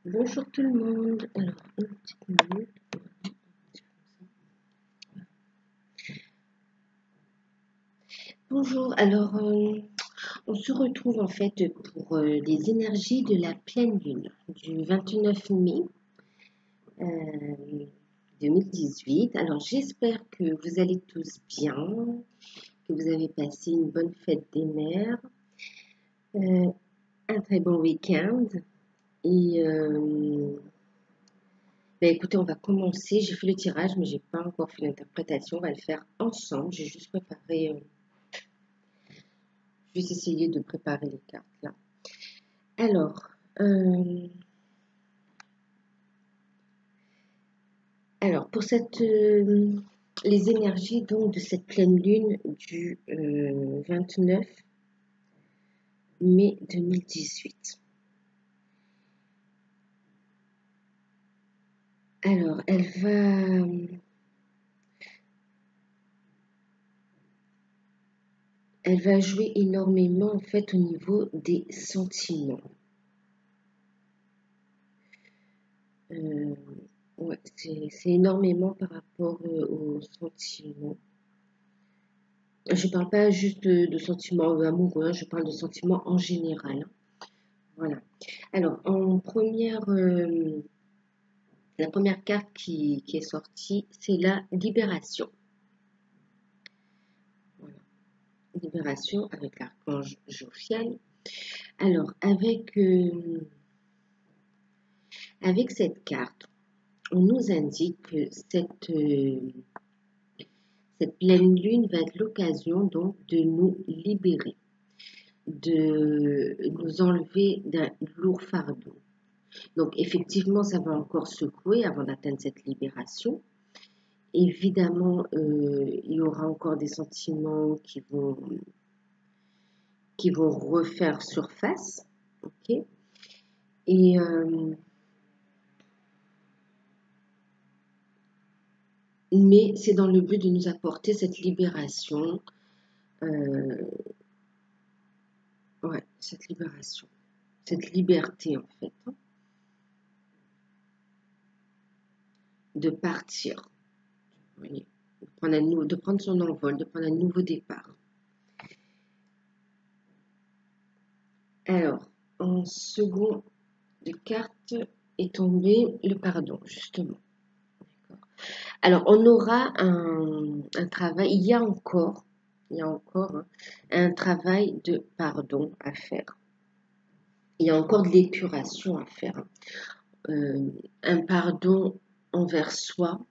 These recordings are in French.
Bonjour tout le monde. Alors, une petite minute. Bonjour. Alors, on se retrouve en fait pour les énergies de la pleine lune du 29 mai 2018. Alors, j'espère que vous allez tous bien, que vous avez passé une bonne fête des mères, un très bon week-end. Et écoutez, on va commencer. J'ai fait le tirage, mais j'ai pas encore fait l'interprétation. On va le faire ensemble. J'ai juste préparé. Juste essayer de préparer les cartes là. Alors, pour les énergies donc de cette pleine lune du 29 mai 2018. Alors, elle va jouer énormément en fait au niveau des sentiments. Ouais, c'est énormément par rapport aux sentiments. Je ne parle pas juste de sentiments amoureux, je parle de sentiments en général. Voilà. Alors, la première carte qui est sortie, c'est la libération. Voilà. Libération avec l'archange Jophiel. Alors, avec cette carte, on nous indique que cette pleine lune va être l'occasion donc de nous libérer, de nous enlever d'un lourd fardeau. Donc effectivement, ça va encore secouer avant d'atteindre cette libération. Évidemment, il y aura encore des sentiments qui vont refaire surface. Ok. Et mais c'est dans le but de nous apporter cette libération. Ouais, cette libération. Cette liberté, en fait. Hein, de partir. Vous voyez, de prendre son envol, de prendre un nouveau départ. Alors, en second de carte est tombé le pardon, justement. Alors, on aura un travail, il y a encore hein, un travail de pardon à faire. Il y a encore de l'épuration à faire. Un pardon envers soi,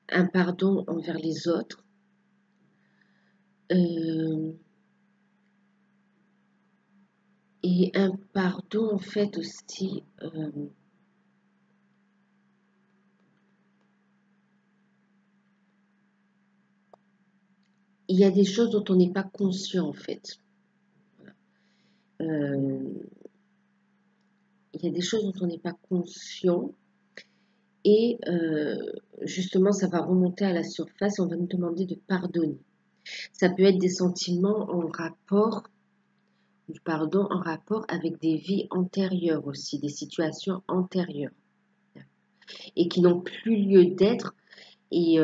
un pardon envers les autres. Et un pardon, en fait, aussi. Il y a des choses dont on n'est pas conscient, en fait. Il y a des choses dont on n'est pas conscient. Et justement, ça va remonter à la surface et on va nous demander de pardonner. Ça peut être des sentiments en rapport, du pardon, en rapport avec des vies antérieures aussi, des situations antérieures et qui n'ont plus lieu d'être et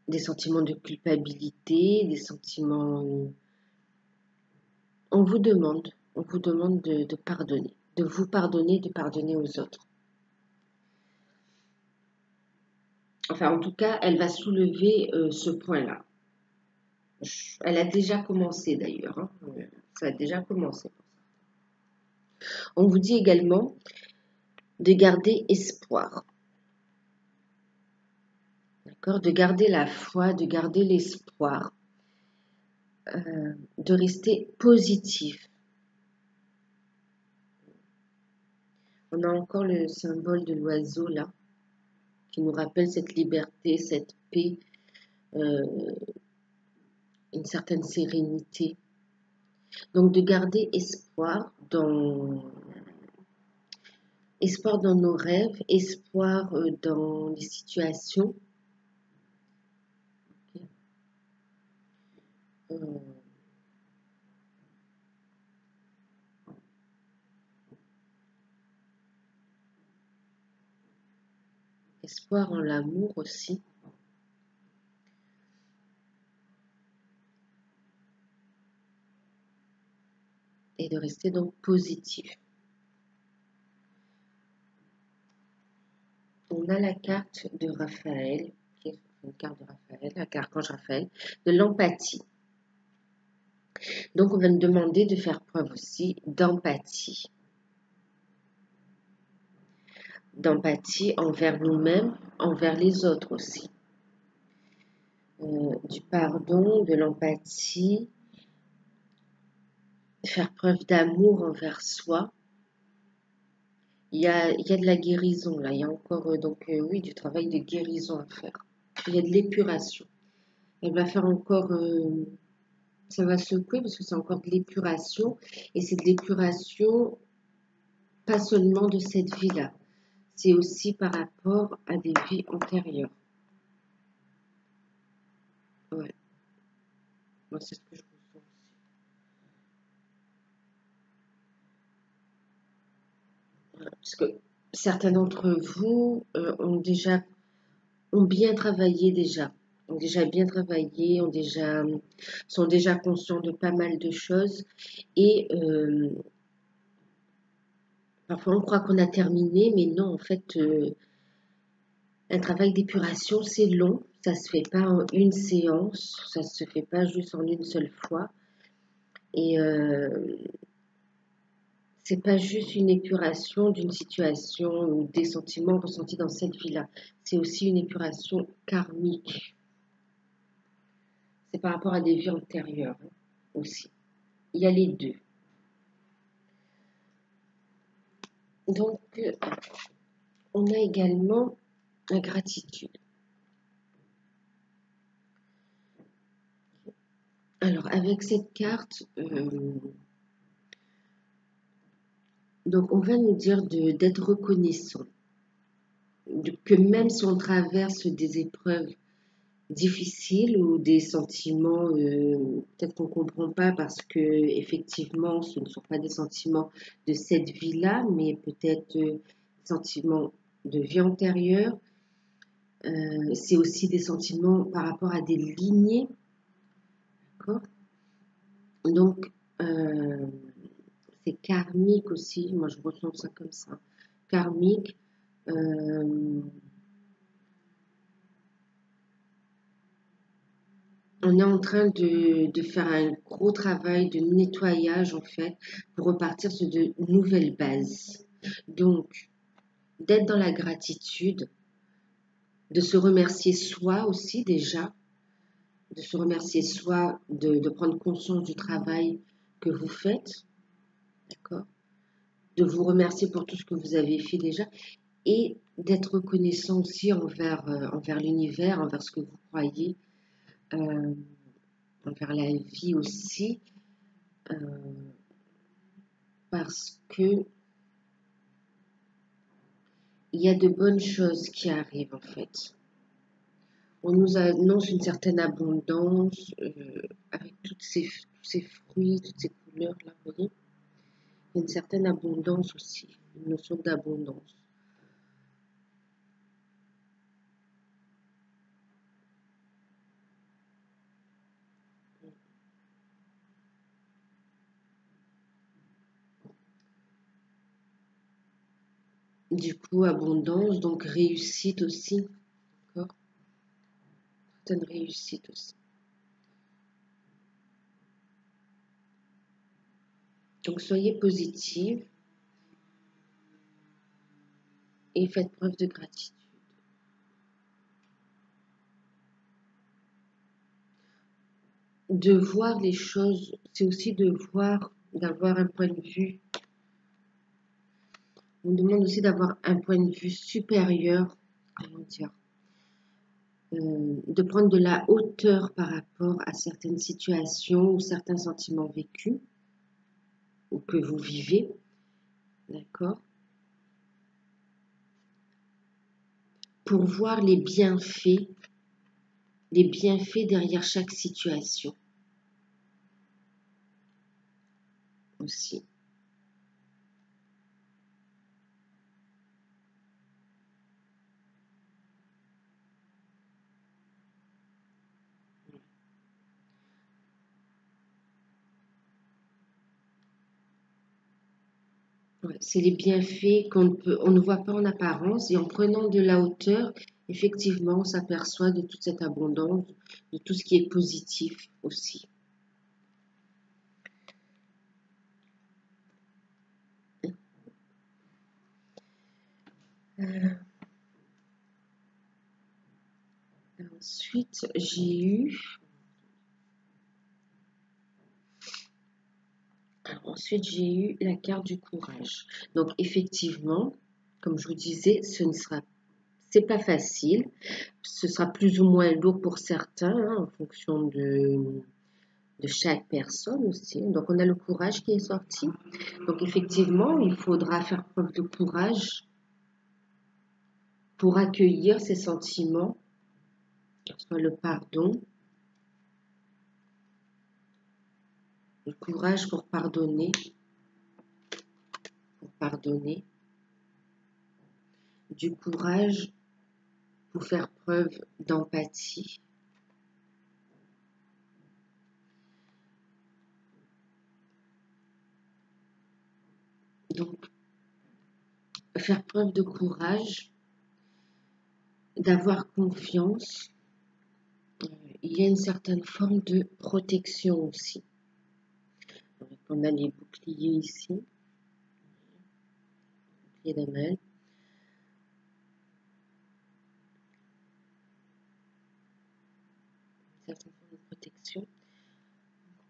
des sentiments de culpabilité, des sentiments. On vous demande de pardonner, de vous pardonner, de pardonner aux autres. Enfin, en tout cas, elle va soulever ce point-là. Elle a déjà commencé d'ailleurs. Hein. Ça a déjà commencé. On vous dit également de garder espoir. D'accord? De garder la foi, de garder l'espoir. De rester positif. On a encore le symbole de l'oiseau là, qui nous rappelle cette liberté, cette paix, une certaine sérénité. Donc de garder espoir dans nos rêves, espoir dans les situations. espoir en l'amour aussi. Et de rester donc positif. On a la carte de Raphaël, qui est une carte de Raphaël, l'archange Raphaël, de l'empathie. Donc on va nous demander de faire preuve aussi d'empathie. D'empathie envers nous-mêmes, envers les autres aussi. Du pardon, de l'empathie, faire preuve d'amour envers soi. Il y a de la guérison là, il y a encore oui, du travail de guérison à faire. Il y a de l'épuration. Elle va faire encore, ça va secouer parce que c'est encore de l'épuration et c'est de l'épuration pas seulement de cette vie-là, c'est aussi par rapport à des vies antérieures. Ouais, moi c'est ce que je ressens aussi. Voilà, parce que certains d'entre vous ont bien travaillé déjà, ont déjà bien travaillé, sont déjà conscients de pas mal de choses et parfois on croit qu'on a terminé, mais non, en fait, un travail d'épuration c'est long, ça se fait pas en une séance, ça se fait pas juste en une seule fois et c'est pas juste une épuration d'une situation ou des sentiments ressentis dans cette vie-là, c'est aussi une épuration karmique. C'est par rapport à des vies antérieures aussi. Il y a les deux. Donc, on a également la gratitude. Alors, avec cette carte, donc on va nous dire d'être reconnaissant, que même si on traverse des épreuves difficiles ou des sentiments peut-être qu'on ne comprend pas parce que effectivement ce ne sont pas des sentiments de cette vie-là, mais peut-être des sentiments de vie antérieure. C'est aussi des sentiments par rapport à des lignées, d'accord? Donc c'est karmique aussi, moi je ressens ça comme ça, karmique. On est en train de faire un gros travail de nettoyage en fait pour repartir sur de nouvelles bases. Donc, d'être dans la gratitude, de se remercier soi aussi déjà, de se remercier soi, de prendre conscience du travail que vous faites, d'accord? De vous remercier pour tout ce que vous avez fait déjà et d'être reconnaissant aussi envers l'univers, envers ce que vous croyez, envers la vie aussi. Parce que il y a de bonnes choses qui arrivent en fait. On nous annonce une certaine abondance avec tous ces fruits, toutes ces couleurs là, vous voyez. Il y a une certaine abondance aussi, une notion d'abondance. Du coup, abondance, donc réussite aussi, d'accord? Certaine réussite aussi. Donc soyez positive et faites preuve de gratitude. De voir les choses, c'est aussi d'avoir un point de vue. On demande aussi d'avoir un point de vue supérieur, comment dire, de prendre de la hauteur par rapport à certaines situations ou certains sentiments vécus ou que vous vivez, d'accord? Pour voir les bienfaits derrière chaque situation aussi. Ouais, c'est les bienfaits on ne voit pas en apparence et en prenant de la hauteur, effectivement, on s'aperçoit de toute cette abondance, de tout ce qui est positif aussi. Euh, ensuite, j'ai eu la carte du courage. Donc, effectivement, comme je vous disais, c'est pas facile. Ce sera plus ou moins lourd pour certains, hein, en fonction de chaque personne aussi. Donc, on a le courage qui est sorti. Donc, effectivement, il faudra faire preuve de courage pour accueillir ces sentiments, soit le pardon, le courage pour pardonner, du courage pour faire preuve d'empathie. Donc, faire preuve de courage, d'avoir confiance. Il y a une certaine forme de protection aussi. Donc, on a les boucliers ici, bouclier d'Amal. Une certaine forme de protection.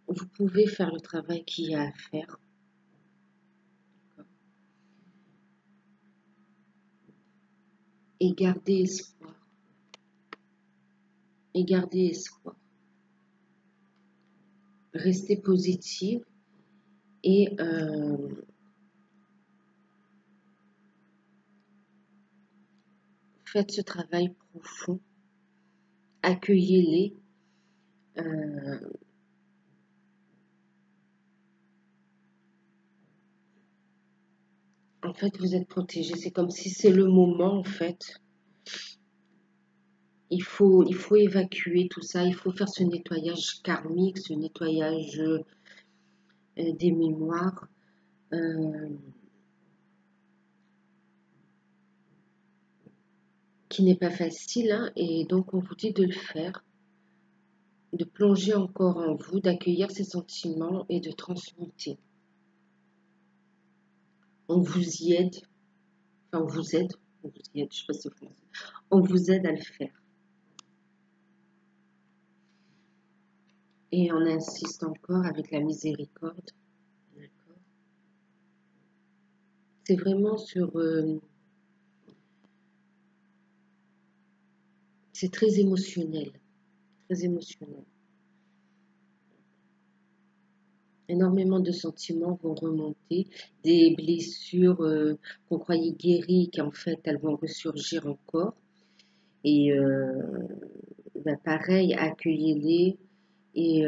Vous pouvez faire le travail qu'il y a à faire. Et garder espoir. Et garder espoir. Restez positive et faites ce travail profond. Accueillez-les. En fait, vous êtes protégé. C'est comme si c'est le moment, en fait. Il faut évacuer tout ça. Il faut faire ce nettoyage karmique, ce nettoyage des mémoires. Qui n'est pas facile, hein, et donc on vous dit de le faire, de plonger encore en vous, d'accueillir ces sentiments et de transmuter. On vous y aide, enfin on vous aide, je sais pas si c'est français, on vous aide à le faire. Et on insiste encore avec la miséricorde. D'accord. C'est vraiment c'est très émotionnel, très émotionnel. Énormément de sentiments vont remonter, des blessures qu'on croyait guéries, qu'en fait elles vont ressurgir encore. Et ben pareil, accueillez-les et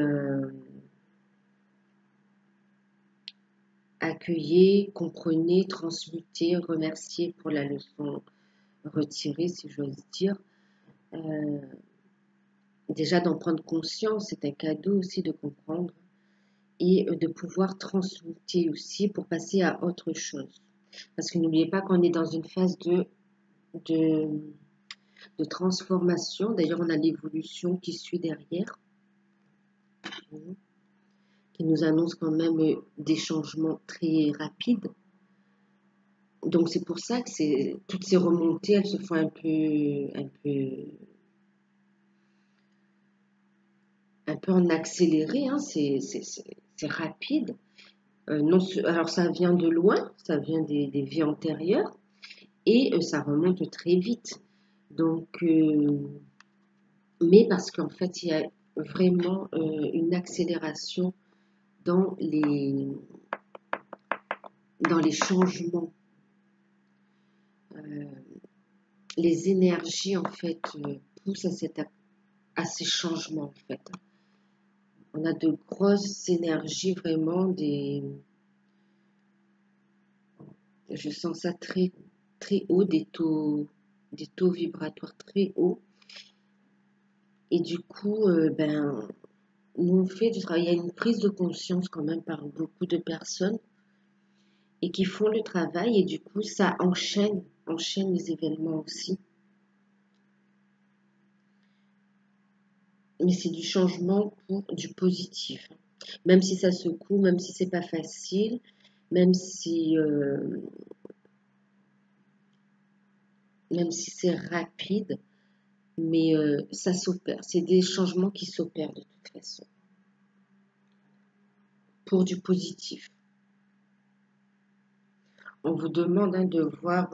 accueillez, comprenez, transmutez, remerciez pour la leçon retirée, si j'ose dire. Déjà d'en prendre conscience, c'est un cadeau aussi de comprendre et de pouvoir transmuter aussi pour passer à autre chose. Parce que n'oubliez pas qu'on est dans une phase de, de transformation. D'ailleurs, on a l'évolution qui suit derrière, qui nous annonce quand même des changements très rapides. Donc c'est pour ça que toutes ces remontées, elles se font un peu en accéléré, hein. C'est rapide. Non, alors ça vient de loin, ça vient des vies antérieures et ça remonte très vite. Donc, mais parce qu'en fait, il y a vraiment une accélération dans les changements. Les énergies, en fait, poussent à ces changements, en fait. On a de grosses énergies, vraiment, je sens ça très, très haut, des taux vibratoires très hauts. Et du coup, ben, nous on fait du travail. Il y a une prise de conscience quand même par beaucoup de personnes. et qui font le travail et du coup ça enchaîne les événements aussi. Mais c'est du changement pour du positif. Même si ça secoue, même si c'est pas facile, même si, euh, même si c'est rapide, mais ça s'opère. C'est des changements qui s'opèrent de toute façon pour du positif. On vous demande de voir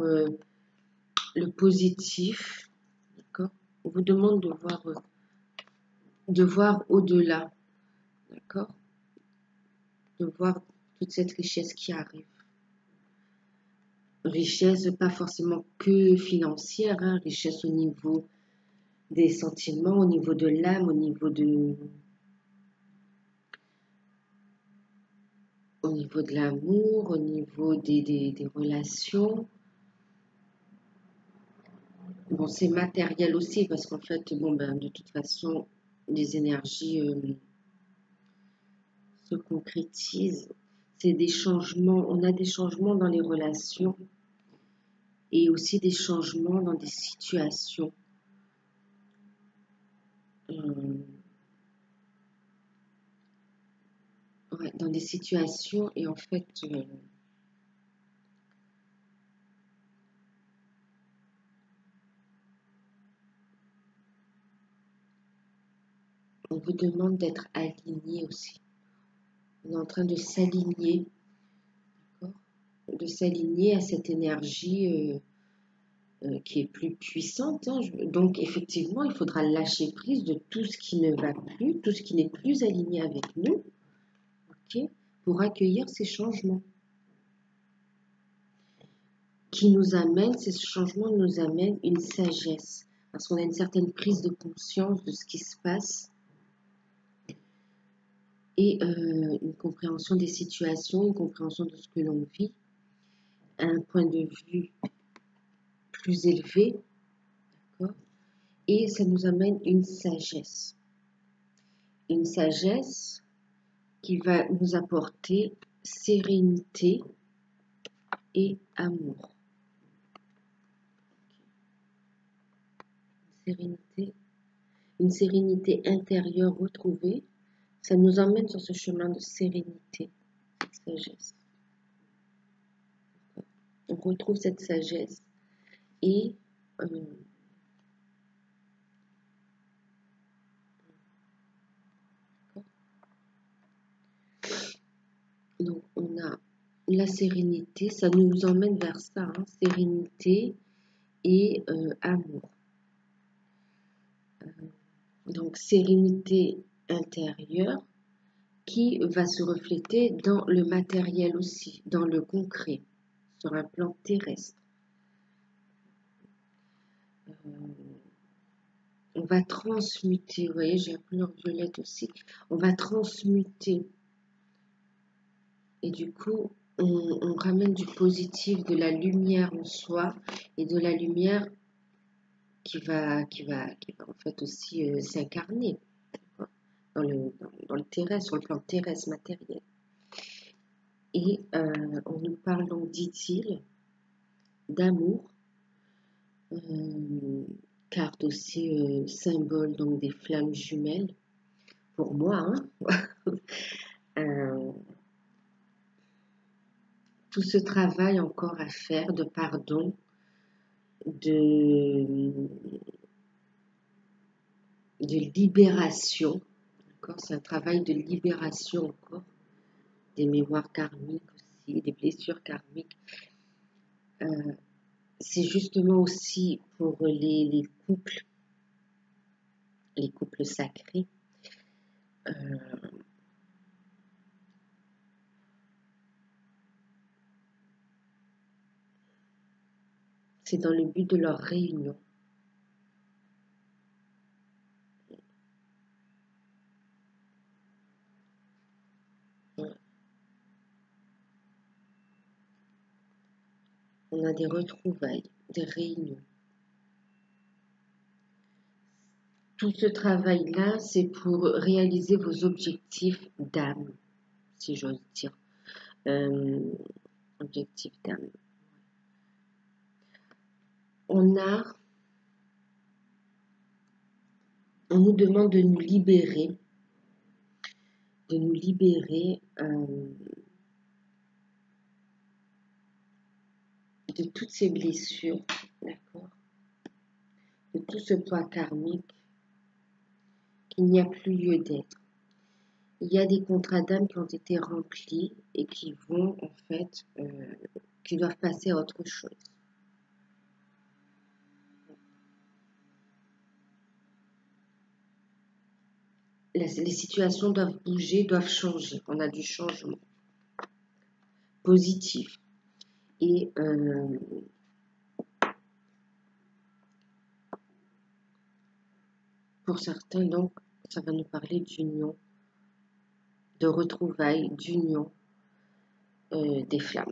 le positif, d'accord? On vous demande de voir au-delà, d'accord? De voir toute cette richesse qui arrive. Richesse pas forcément que financière, hein, richesse au niveau des sentiments, au niveau de l'âme, au niveau de l'amour, au niveau des relations. Bon, c'est matériel aussi parce qu'en fait, bon, ben, de toute façon, les énergies se concrétisent. C'est des changements, on a des changements dans les relations et aussi des changements dans des situations. Euh, ouais, dans des situations et en fait, on vous demande d'être aligné aussi. On est en train de s'aligner, d'accord? De s'aligner à cette énergie qui est plus puissante, hein. Donc effectivement, il faudra lâcher prise de tout ce qui ne va plus, tout ce qui n'est plus aligné avec nous, ok, pour accueillir ces changements ces changements nous amènent une sagesse, parce qu'on a une certaine prise de conscience de ce qui se passe et une compréhension des situations, une compréhension de ce que l'on vit, un point de vue plus élevé, d'accord? Et ça nous amène une sagesse qui va nous apporter sérénité et amour. Sérénité, une sérénité intérieure retrouvée, ça nous emmène sur ce chemin de sérénité, cette sagesse. On retrouve cette sagesse et donc on a la sérénité, ça nous emmène vers ça, hein, sérénité et amour. Donc sérénité intérieure qui va se refléter dans le matériel aussi, dans le concret, sur un plan terrestre. On va transmuter, vous voyez, j'ai la couleur violette aussi, on va transmuter et du coup, on ramène du positif, de la lumière en soi et de la lumière qui va en fait aussi s'incarner dans le terrestre, sur le plan terrestre matériel. Et en nous parlant, dit-il, d'amour, carte aussi symbole donc des flammes jumelles, pour moi, hein. Euh, tout ce travail encore à faire de pardon, de, de libération, d'accord? C'est un travail de libération encore, des mémoires karmiques aussi, des blessures karmiques. C'est justement aussi pour les couples sacrés. C'est dans le but de leur réunion. On a des retrouvailles, des réunions. Tout ce travail-là, c'est pour réaliser vos objectifs d'âme, si j'ose dire. objectif d'âme. On nous demande de nous libérer, de toutes ces blessures, d'accord, de tout ce poids karmique, qu'il n'y a plus lieu d'être. Il y a des contrats d'âme qui ont été remplis et qui vont en fait, qui doivent passer à autre chose. Les situations doivent bouger, doivent changer. On a du changement positif. Et pour certains, donc, ça va nous parler d'union, de retrouvailles, d'union des flammes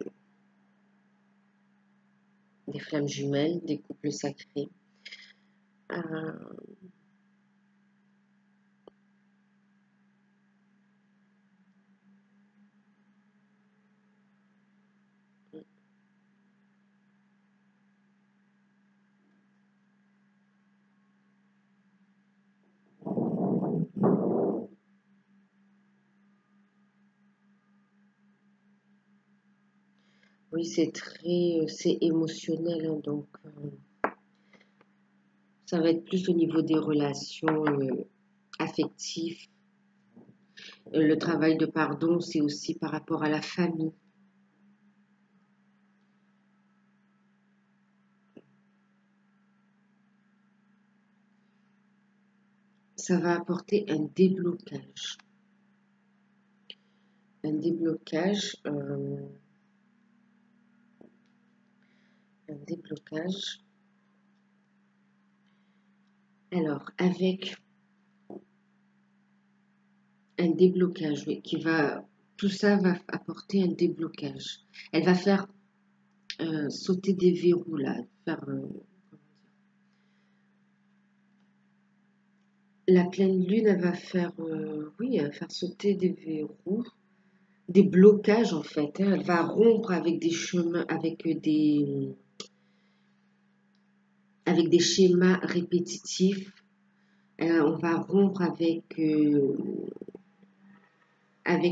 jumelles, des couples sacrés. Oui, c'est émotionnel, hein, donc ça va être plus au niveau des relations affectives. Le travail de pardon, c'est aussi par rapport à la famille. Ça va apporter un déblocage. Un déblocage. Alors, avec un déblocage, oui, tout ça va apporter un déblocage. Elle va faire sauter des verrous là, la pleine lune, elle va faire, oui, elle va faire sauter des verrous, des blocages en fait, hein. Elle va rompre avec des chemins, avec des schémas répétitifs. On va rompre avec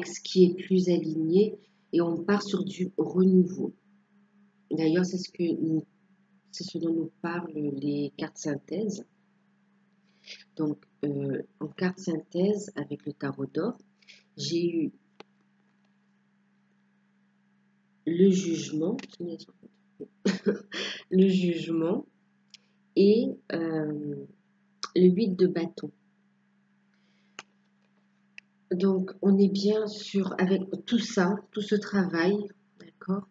ce qui est plus aligné et on part sur du renouveau. D'ailleurs, c'est ce dont nous parlent les cartes synthèse. Donc, en carte synthèse avec le tarot d'or, j'ai eu le jugement, le jugement et le 8 de bâton. Donc, on est bien sûr avec tout ça, tout ce travail, d'accord,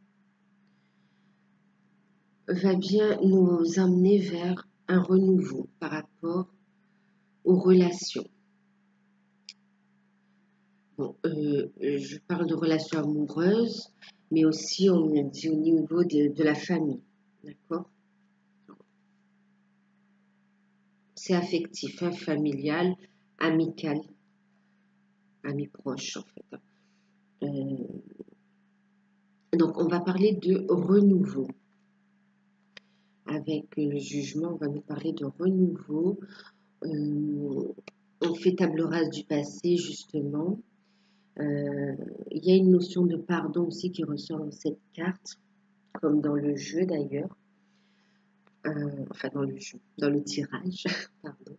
va bien nous amener vers un renouveau par rapport aux relations. Bon, je parle de relations amoureuses, mais aussi on dit au niveau de la famille, d'accord? C'est affectif, hein, familial, amical, ami proche en fait. Donc on va parler de renouveau. Avec le jugement, on va nous parler de renouveau. On fait table rase du passé justement. Il y a une notion de pardon aussi qui ressort dans cette carte, comme dans le jeu d'ailleurs. Enfin dans le jeu, dans le tirage, pardon.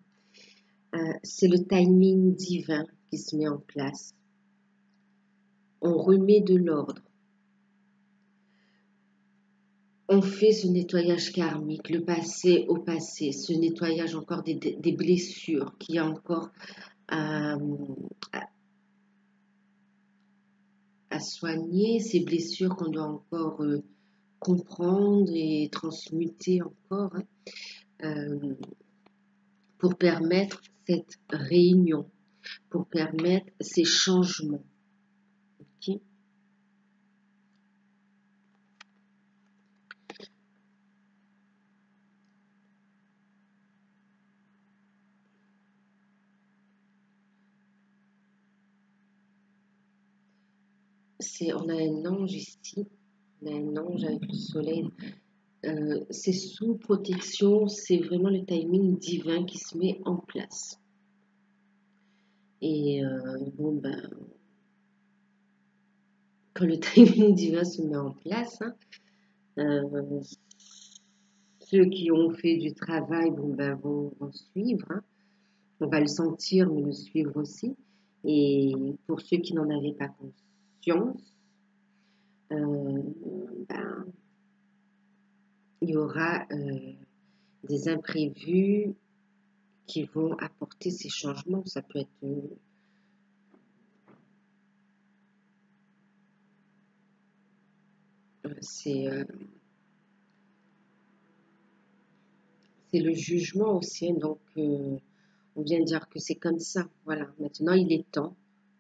C'est le timing divin qui se met en place. On remet de l'ordre. On fait ce nettoyage karmique, le passé au passé, ce nettoyage encore des blessures qu'il y a encore à soigner, ces blessures qu'on doit encore comprendre et transmuter encore, hein, pour permettre cette réunion, pour permettre ces changements. Okay. On a un ange ici, Mais non, avec le soleil, c'est sous protection, c'est vraiment le timing divin qui se met en place. Et bon, ben, quand le timing divin se met en place, hein, euh, ceux qui ont fait du travail, bon, ben, vont suivre, hein. On va le sentir, mais le suivre aussi. Et pour ceux qui n'en avaient pas conscience, euh, ben, il y aura des imprévus qui vont apporter ces changements. Ça peut être, c'est le jugement aussi, hein. Donc, on vient de dire que c'est comme ça. Voilà. Maintenant, il est temps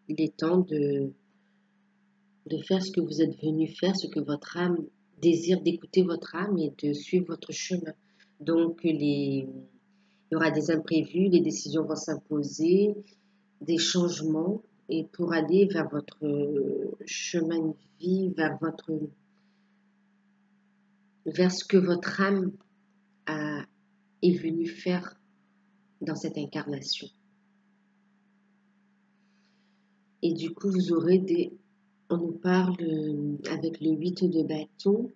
de faire ce que vous êtes venu faire, ce que votre âme désire, d'écouter votre âme et de suivre votre chemin. Donc, il y aura des imprévus, les décisions vont s'imposer, des changements, et pour aller vers votre chemin de vie, vers ce que votre âme est venue faire dans cette incarnation. Et du coup, vous aurez on nous parle avec le 8 de bâton,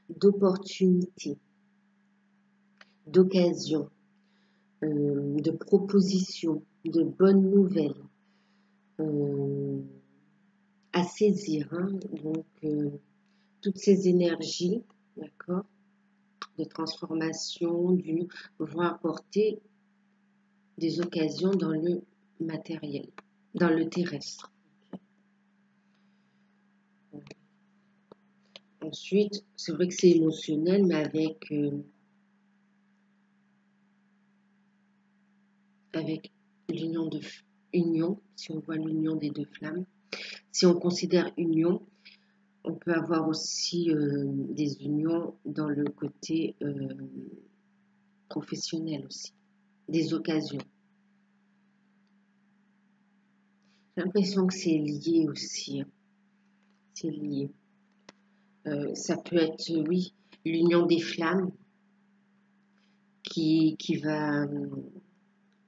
d'opportunités, d'occasions, de propositions, de bonnes nouvelles à saisir, hein. Donc, toutes ces énergies, d'accord, de transformation vont apporter des occasions dans le matériel, dans le terrestre. Ensuite, c'est vrai que c'est émotionnel, mais avec union, si on voit l'union des deux flammes, si on considère union, on peut avoir aussi des unions dans le côté professionnel aussi, des occasions. J'ai l'impression que c'est lié aussi, hein. C'est lié. Ça peut être, oui, l'union des flammes qui va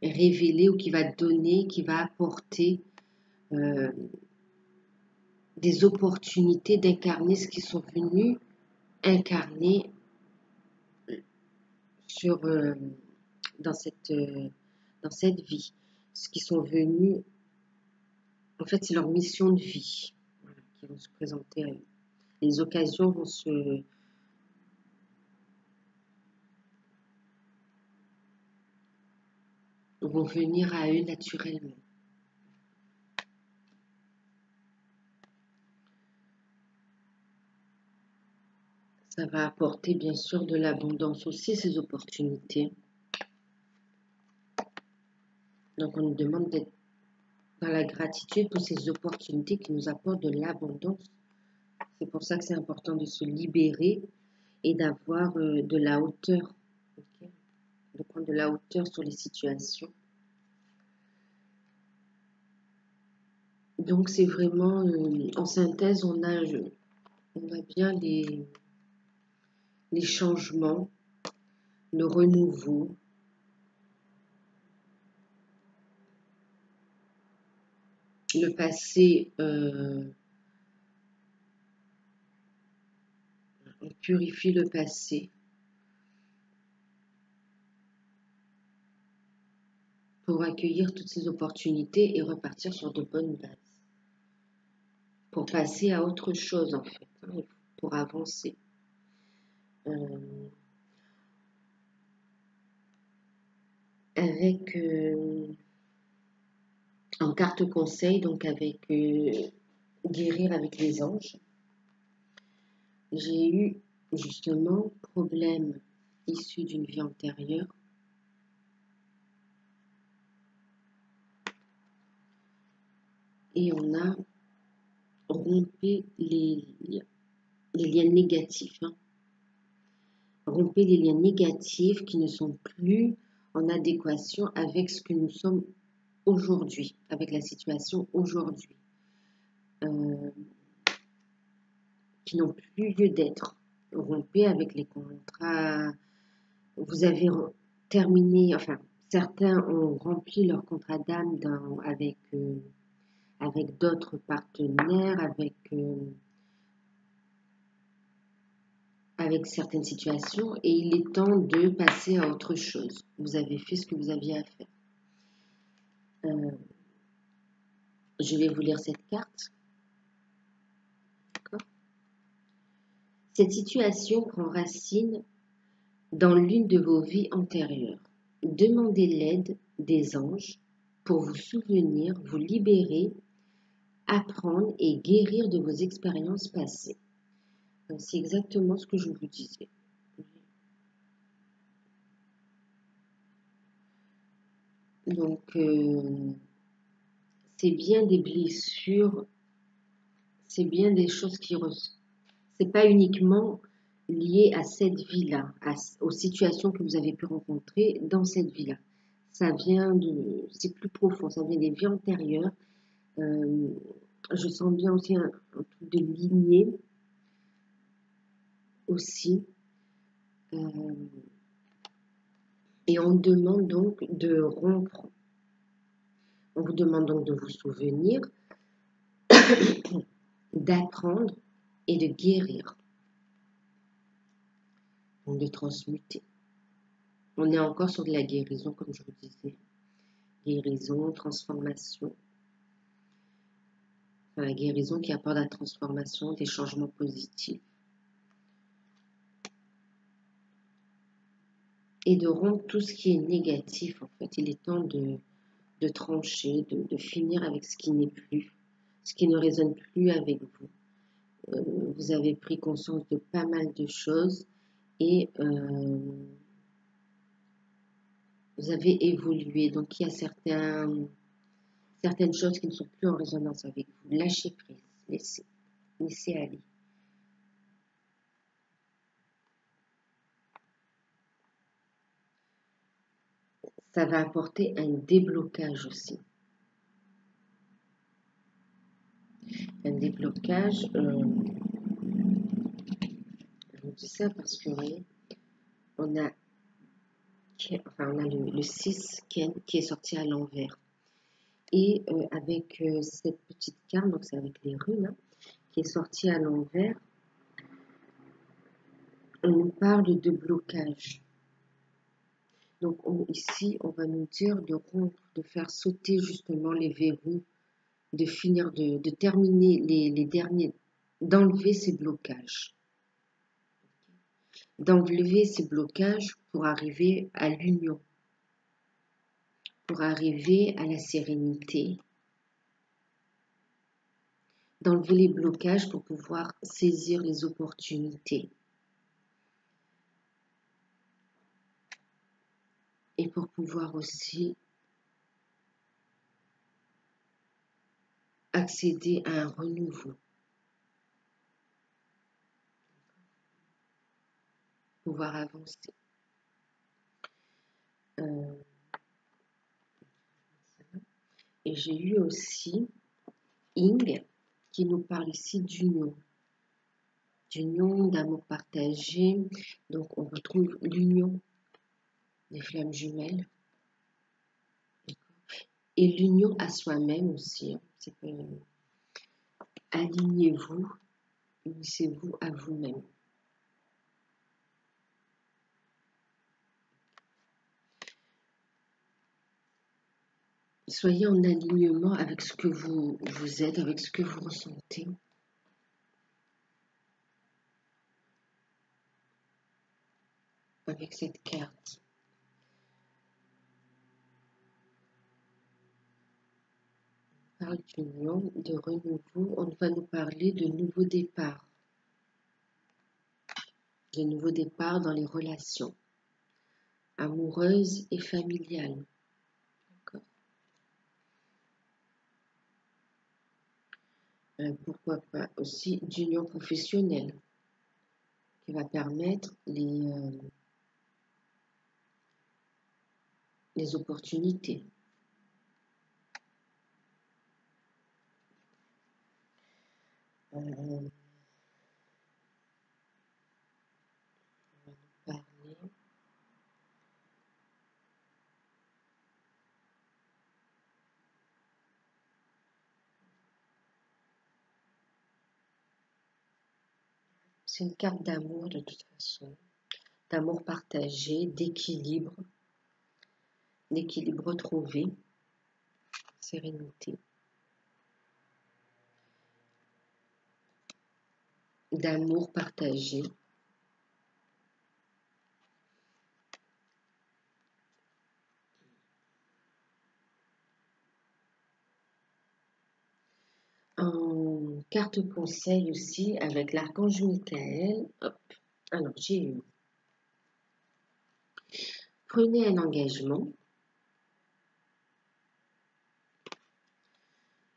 révéler ou qui va donner, qui va apporter euh, des opportunités d'incarner ce qu'ils sont venus incarner sur, dans cette vie. Ce qu'ils sont venus, en fait, c'est leur mission de vie, voilà, qui vont se présenter à eux. Les occasions vont venir à eux naturellement. Ça va apporter bien sûr de l'abondance aussi, ces opportunités. Donc on nous demande d'être dans la gratitude pour ces opportunités qui nous apportent de l'abondance. C'est pour ça que c'est important de se libérer et d'avoir de la hauteur, okay, de prendre de la hauteur sur les situations. Donc c'est vraiment, en synthèse, on a bien les changements, le renouveau, le passé, on purifie le passé pour accueillir toutes ces opportunités et repartir sur de bonnes bases, pour passer à autre chose en fait, hein, pour avancer. Avec en carte conseil, donc avec guérir avec les anges, j'ai eu justement problème issu d'une vie antérieure. Et on a rompu les liens négatifs, hein. Rompez les liens négatifs qui ne sont plus en adéquation avec ce que nous sommes aujourd'hui, avec la situation aujourd'hui. qui n'ont plus lieu d'être. Rompez avec les contrats. Vous avez terminé, enfin, certains ont rempli leur contrat d'âme avec d'autres partenaires, avec certaines situations, et il est temps de passer à autre chose. Vous avez fait ce que vous aviez à faire. Je vais vous lire cette carte. Cette situation prend racine dans l'une de vos vies antérieures. Demandez l'aide des anges pour vous souvenir, vous libérer, apprendre et guérir de vos expériences passées. C'est exactement ce que je vous disais. Donc, c'est bien des blessures, c'est bien des choses qui c'est pas uniquement lié à cette vie-là, aux situations que vous avez pu rencontrer dans cette vie-là. Ça vient c'est plus profond, ça vient des vies antérieures. Je sens bien aussi un truc de lignée aussi. Et on demande donc de rompre. On vous demande donc de vous souvenir, d'apprendre et de guérir. Donc de transmuter. On est encore sur de la guérison, comme je vous disais. Guérison, transformation. Enfin, la guérison qui apporte la transformation, des changements positifs. Et de rompre tout ce qui est négatif, en fait. Il est temps de trancher, de finir avec ce qui n'est plus, ce qui ne résonne plus avec vous. Vous avez pris conscience de pas mal de choses et vous avez évolué. Donc, il y a certaines choses qui ne sont plus en résonance avec vous. Lâchez prise, laissez aller. Ça va apporter un déblocage aussi. Un déblocage, je vous dis ça parce que, vous voyez, on a le 6 qui est sorti à l'envers. Et avec cette petite carte, donc c'est avec les runes, qui est sortie à l'envers, on nous parle de blocage. Donc ici, on va nous dire de rompre, de faire sauter justement les verrous, de finir, de terminer les derniers, d'enlever ces blocages. D'enlever ces blocages pour arriver à l'union, pour arriver à la sérénité. D'enlever les blocages pour pouvoir saisir les opportunités. Et pour pouvoir aussi accéder à un renouveau. Pouvoir avancer. Et j'ai eu aussi Ing qui nous parle ici d'union. D'union, d'amour partagé. Donc on retrouve l'union des flammes jumelles. Et l'union à soi-même aussi. Alignez-vous, unissez-vous à vous-même. Soyez en alignement avec ce que vous êtes, avec ce que vous ressentez. Avec cette carte. On parle d'union, de renouveau. On va nous parler de nouveaux départs. De nouveaux départs dans les relations amoureuses et familiales. Pourquoi pas aussi d'union professionnelle qui va permettre les opportunités. C'est une carte d'amour de toute façon, d'amour partagé, d'équilibre retrouvé, sérénité, d'amour partagé. En carte conseil aussi avec l'archange Michael. Hop. Alors j'ai eu prenez un engagement.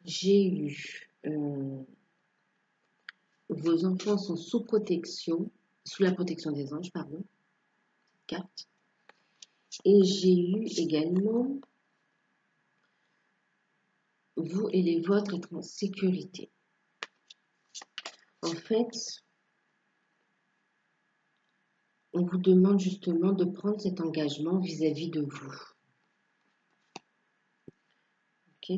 J'ai eu vos enfants sont sous protection, sous la protection des anges, pardon, carte. Et j'ai eu également vous et les vôtres être en sécurité. En fait, on vous demande justement de prendre cet engagement vis-à-vis de vous. Ok.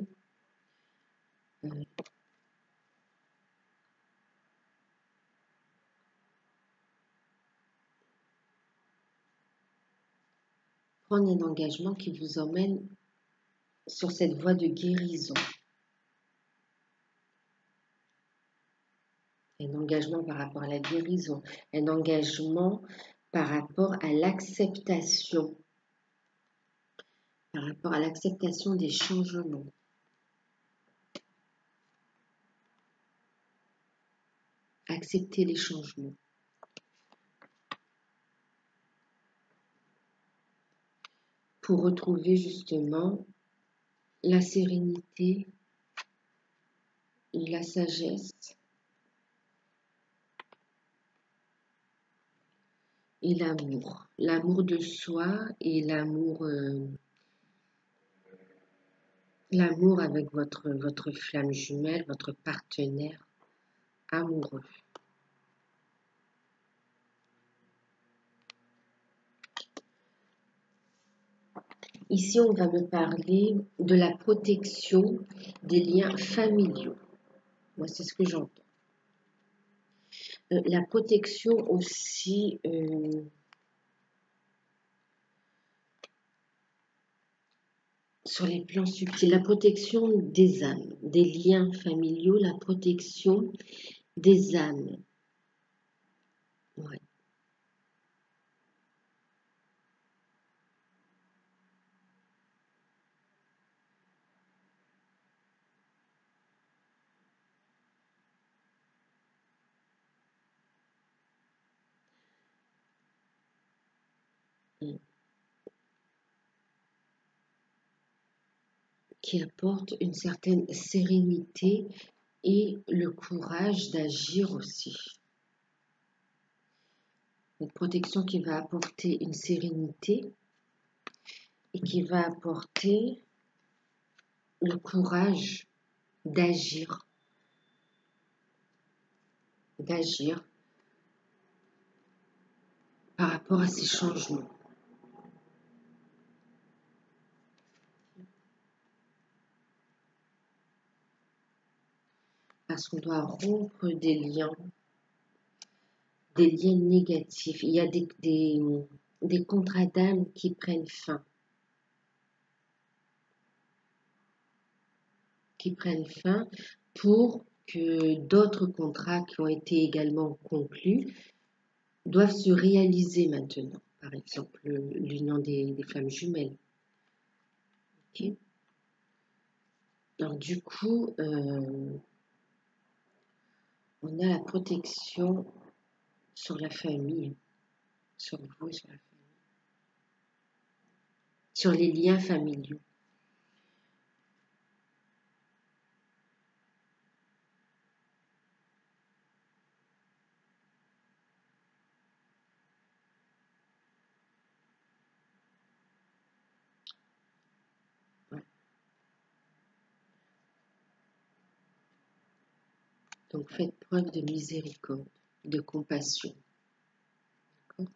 Prendre un engagement qui vous emmène sur cette voie de guérison. Un engagement par rapport à la guérison, un engagement par rapport à l'acceptation, par rapport à l'acceptation des changements. Accepter les changements. Pour retrouver justement la sérénité, la sagesse et l'amour. L'amour de soi et l'amour avec votre flamme jumelle, votre partenaire amoureux. Ici, on va me parler de la protection des liens familiaux. Moi, c'est ce que j'entends. La protection aussi sur les plans subtils, la protection des âmes, des liens familiaux, la protection des âmes. Ouais. Qui apporte une certaine sérénité et le courage d'agir aussi. Une protection qui va apporter une sérénité et qui va apporter le courage d'agir par rapport à ces changements. Parce qu'on doit rompre des liens négatifs. Il y a des contrats d'âme qui prennent fin. Pour que d'autres contrats qui ont été également conclus doivent se réaliser maintenant. Par exemple, l'union des flammes jumelles. Okay. Alors du coup, on a la protection sur la famille, sur vous et sur la famille, sur les liens familiaux. Ouais. Donc faites preuve de miséricorde, de compassion. D'accord ?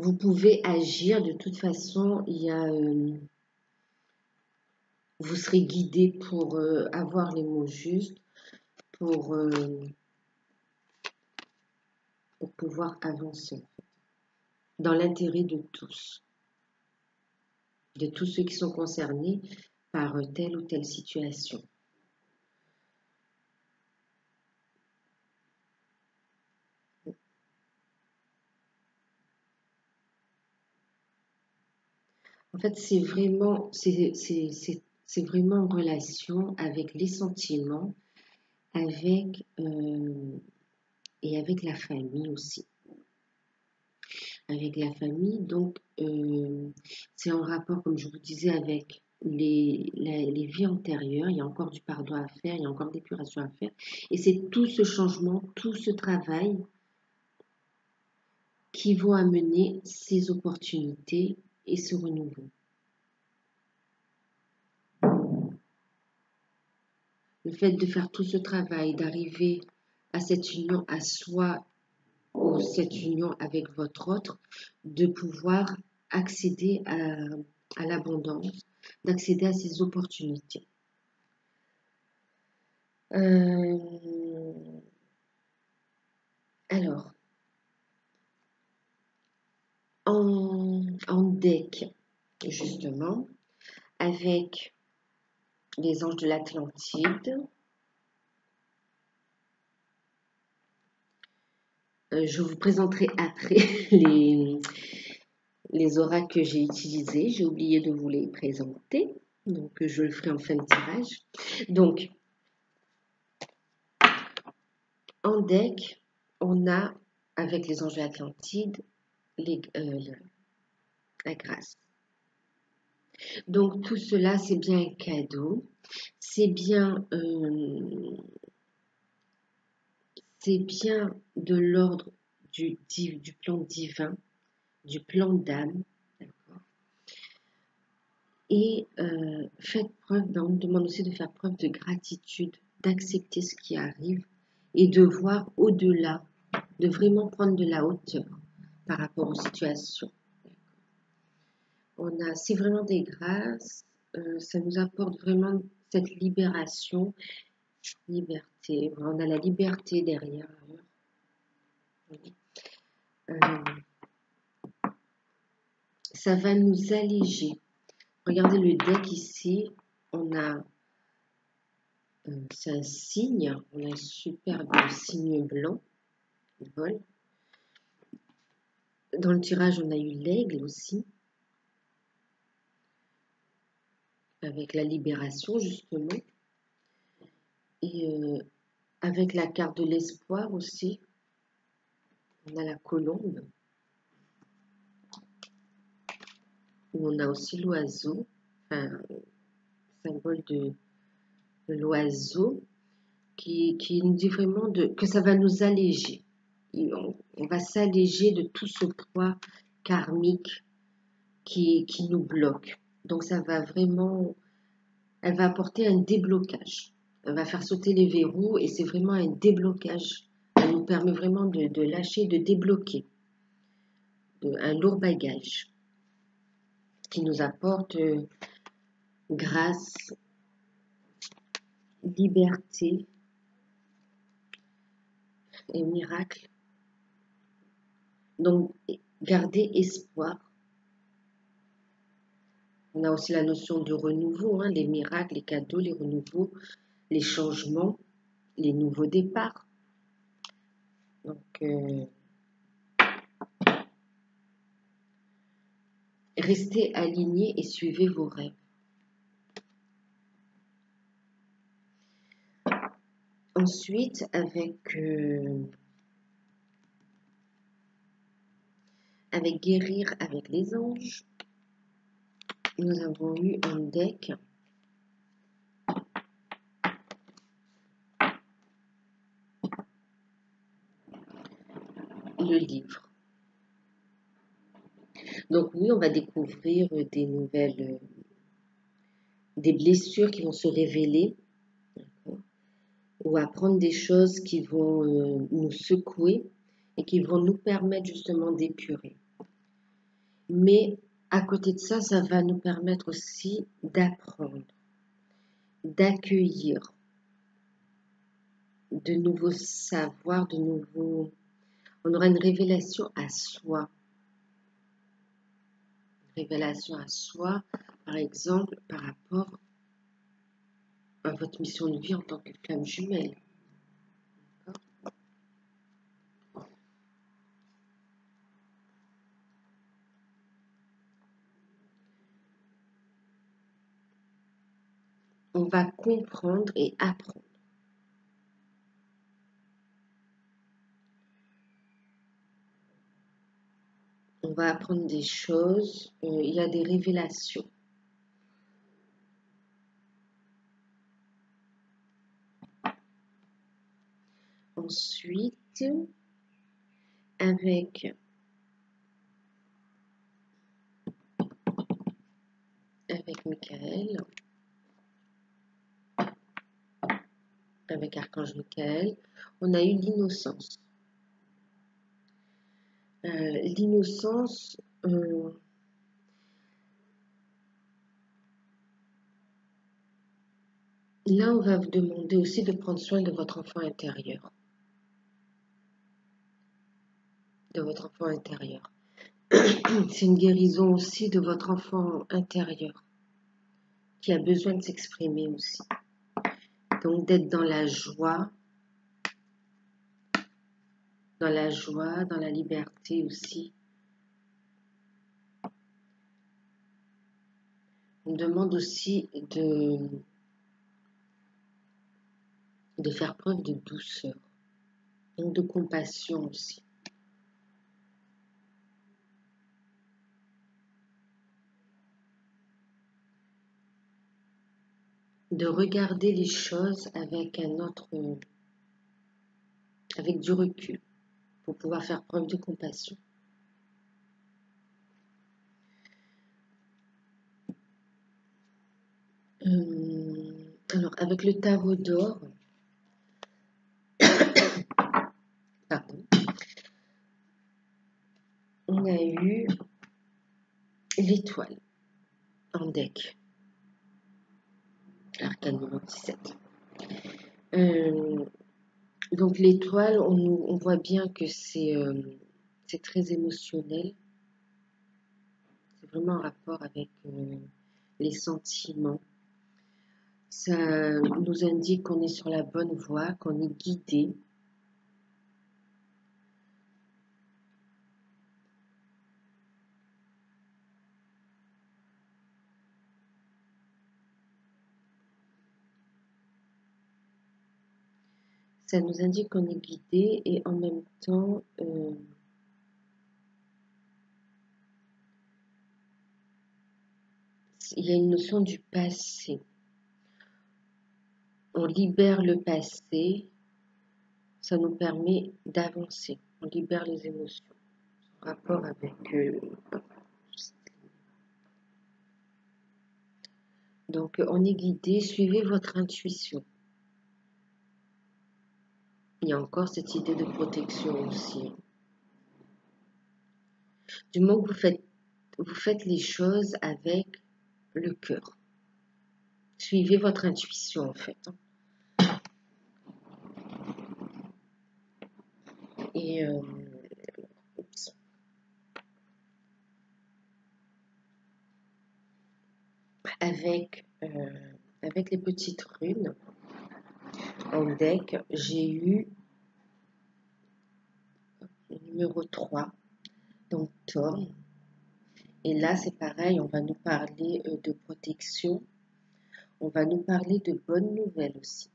Vous pouvez agir de toute façon. Vous serez guidé pour avoir les mots justes, pour, pour pouvoir avancer dans l'intérêt de tous ceux qui sont concernés par telle ou telle situation. En fait, c'est vraiment en relation avec les sentiments, avec et avec la famille aussi. Avec la famille, donc c'est en rapport, comme je vous disais, avec les vies antérieures. Il y a encore du pardon à faire, il y a encore d'épuration à faire. Et c'est tout ce changement, tout ce travail qui vont amener ces opportunités et ce renouveau. Le fait de faire tout ce travail, d'arriver à cette union à soi ou cette union avec votre autre, de pouvoir accéder à l'abondance, d'accéder à ces opportunités. Alors, en deck, justement, avec les anges de l'Atlantide, je vous présenterai après les oracles que j'ai utilisés. J'ai oublié de vous les présenter, donc je le ferai en fin de tirage. Donc, en deck, on a, avec les anges de l'Atlantide, la grâce. Donc, tout cela, c'est bien un cadeau. C'est bien de l'ordre du plan divin, du plan d'âme. Et faites preuve, on demande aussi de faire preuve de gratitude, d'accepter ce qui arrive et de voir au-delà, de vraiment prendre de la hauteur par rapport aux situations. C'est vraiment des grâces, ça nous apporte vraiment cette libération, liberté. On a la liberté derrière. Ça va nous alléger. Regardez le deck ici, on a, c'est un signe, on a un superbe signe blanc, il vole. Dans le tirage, on a eu l'aigle aussi, avec la libération justement. Et avec la carte de l'espoir aussi, on a la colombe, où on a aussi l'oiseau, enfin, symbole de l'oiseau, qui nous dit vraiment que ça va nous alléger. On va s'alléger de tout ce poids karmique qui nous bloque. Donc ça va vraiment, elle va apporter un déblocage. Elle va faire sauter les verrous et c'est vraiment un déblocage. Elle nous permet vraiment de lâcher, de débloquer un lourd bagage qui nous apporte grâce, liberté et miracle. Donc, gardez espoir. On a aussi la notion de renouveau, les miracles, les cadeaux, les renouveaux, les changements, les nouveaux départs. Donc, restez alignés et suivez vos rêves. Ensuite, avec guérir avec les anges, nous avons eu un deck le livre. Donc oui, on va découvrir des nouvelles, des blessures qui vont se révéler, ou apprendre des choses qui vont nous secouer et qui vont nous permettre justement d'épurer. Mais à côté de ça, ça va nous permettre aussi d'apprendre, d'accueillir de nouveaux savoirs, de nouveaux... On aura une révélation à soi. Révélation à soi, par exemple, par rapport à votre mission de vie en tant que flamme jumelle. On va comprendre et apprendre. On va apprendre des choses, il y a des révélations. Ensuite, avec Michael, avec Archange Michael, on a eu l'innocence. L'innocence, là, on va vous demander aussi de prendre soin de votre enfant intérieur. De votre enfant intérieur. C'est une guérison aussi de votre enfant intérieur qui a besoin de s'exprimer aussi. Donc, d'être dans la joie, dans la liberté aussi. On demande aussi de faire preuve de douceur, donc de compassion aussi. De regarder les choses avec avec du recul, pour pouvoir faire preuve de compassion. Alors, avec le tarot d'or, pardon, on a eu l'étoile en deck, l'arcane numéro 17. Donc l'étoile, on voit bien que c'est très émotionnel. C'est vraiment en rapport avec les sentiments. Ça nous indique qu'on est sur la bonne voie, qu'on est guidé. Ça nous indique qu'on est guidé et en même temps, il y a une notion du passé. On libère le passé, ça nous permet d'avancer. On libère les émotions. En rapport avec... donc, on est guidé, suivez votre intuition. Il y a encore cette idée de protection aussi. Du moment que vous faites les choses avec le cœur. Suivez votre intuition en fait. Et avec les petites runes en deck, j'ai eu le numéro 3, donc Thorn. Et là, c'est pareil, on va nous parler de protection. On va nous parler de bonnes nouvelles aussi.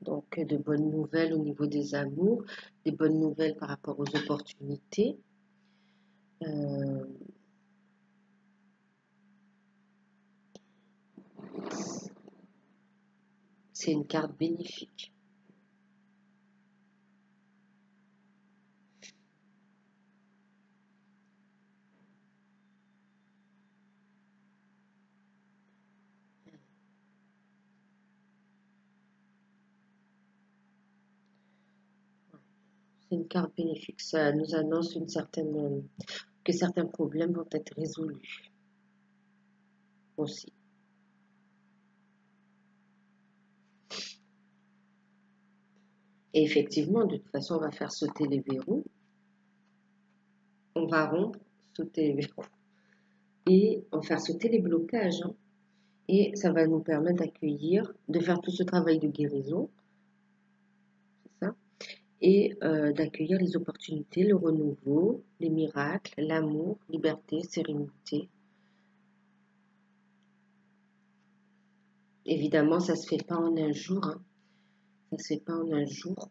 Donc, de bonnes nouvelles au niveau des amours, des bonnes nouvelles par rapport aux opportunités. C'est une carte bénéfique. C'est une carte bénéfique. Ça nous annonce une certaine que certains problèmes vont être résolus aussi. Et effectivement, de toute façon, on va faire sauter les verrous. On va rompre, sauter les verrous. Et on va faire sauter les blocages. Hein. Et ça va nous permettre d'accueillir, de faire tout ce travail de guérison. C'est ça. Et d'accueillir les opportunités, le renouveau, les miracles, l'amour, liberté, sérénité. Évidemment, ça ne se fait pas en un jour. Hein. Ça ne se fait pas en un jour.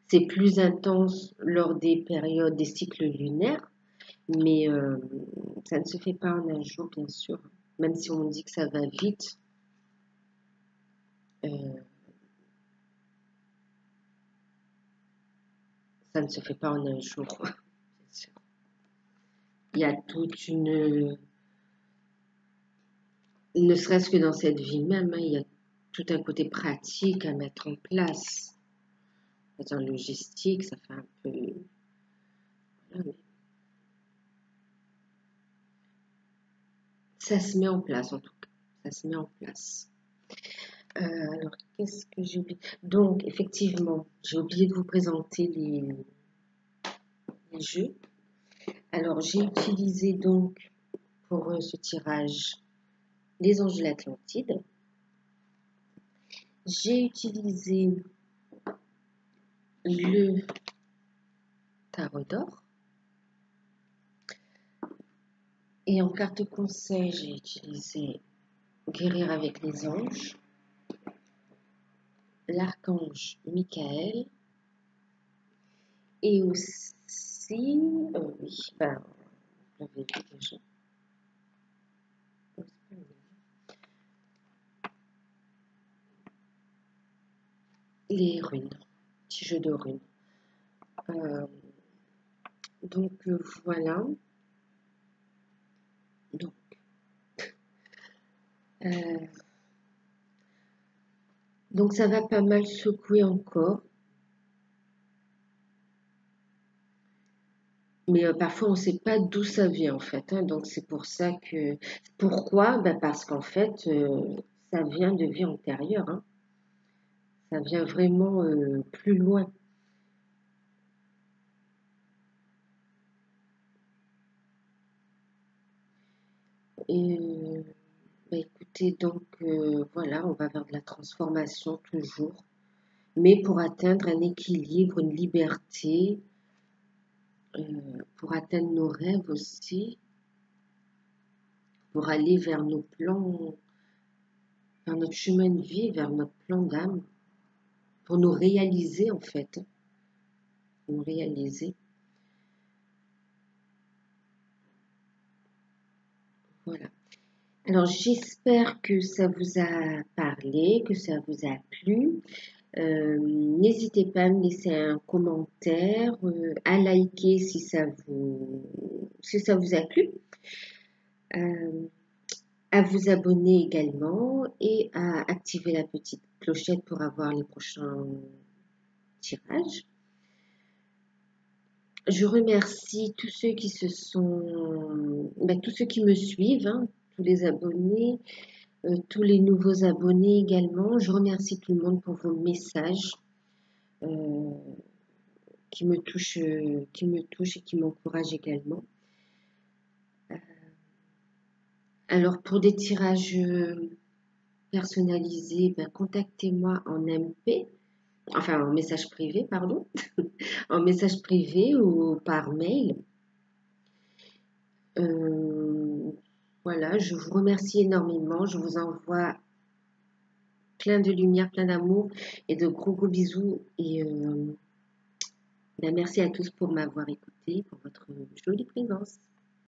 C'est plus intense lors des périodes des cycles lunaires, mais ça ne se fait pas en un jour, bien sûr. Même si on dit que ça va vite, ça ne se fait pas en un jour, bien sûr. Il y a toute une... Ne serait-ce que dans cette vie même, hein, il y a tout un côté pratique à mettre en place. En logistique, ça fait un peu... Voilà, mais ça se met en place, en tout cas. Ça se met en place. Alors, qu'est-ce que j'ai oublié? Donc, effectivement, j'ai oublié de vous présenter les jeux. Alors, j'ai utilisé donc pour ce tirage les anges de l'Atlantide. J'ai utilisé le tarot d'or. Et en carte conseil, j'ai utilisé Guérir avec les anges, l'archange Michael et aussi, oui, ben, je l'avais vu déjà. Les runes, petit jeu de runes. Donc voilà. Donc, donc ça va pas mal secouer encore. Mais parfois on ne sait pas d'où ça vient en fait. Hein. Donc c'est pour ça que... Pourquoi? Ben, parce qu'en fait, ça vient de vie antérieure. Hein. Ça vient vraiment plus loin. Et ben, écoutez, donc voilà, on va vers de la transformation toujours. Mais pour atteindre un équilibre, une liberté, pour atteindre nos rêves aussi, pour aller vers nos plans, vers notre chemin de vie, vers notre plan d'âme, pour nous réaliser en fait, pour nous réaliser. Voilà. Alors j'espère que ça vous a parlé, que ça vous a plu. N'hésitez pas à me laisser un commentaire, à liker si ça vous a plu. À vous abonner également et à activer la petite clochette pour avoir les prochains tirages. Je remercie tous ceux qui tous ceux qui me suivent, hein, tous les abonnés, tous les nouveaux abonnés également. Je remercie tout le monde pour vos messages qui me touchent et qui m'encouragent également. Alors pour des tirages personnalisés, contactez-moi en MP, enfin en message privé, pardon, en message privé ou par mail. Voilà, je vous remercie énormément. Je vous envoie plein de lumière, plein d'amour et de gros bisous. Et merci à tous pour m'avoir écouté, pour votre jolie présence.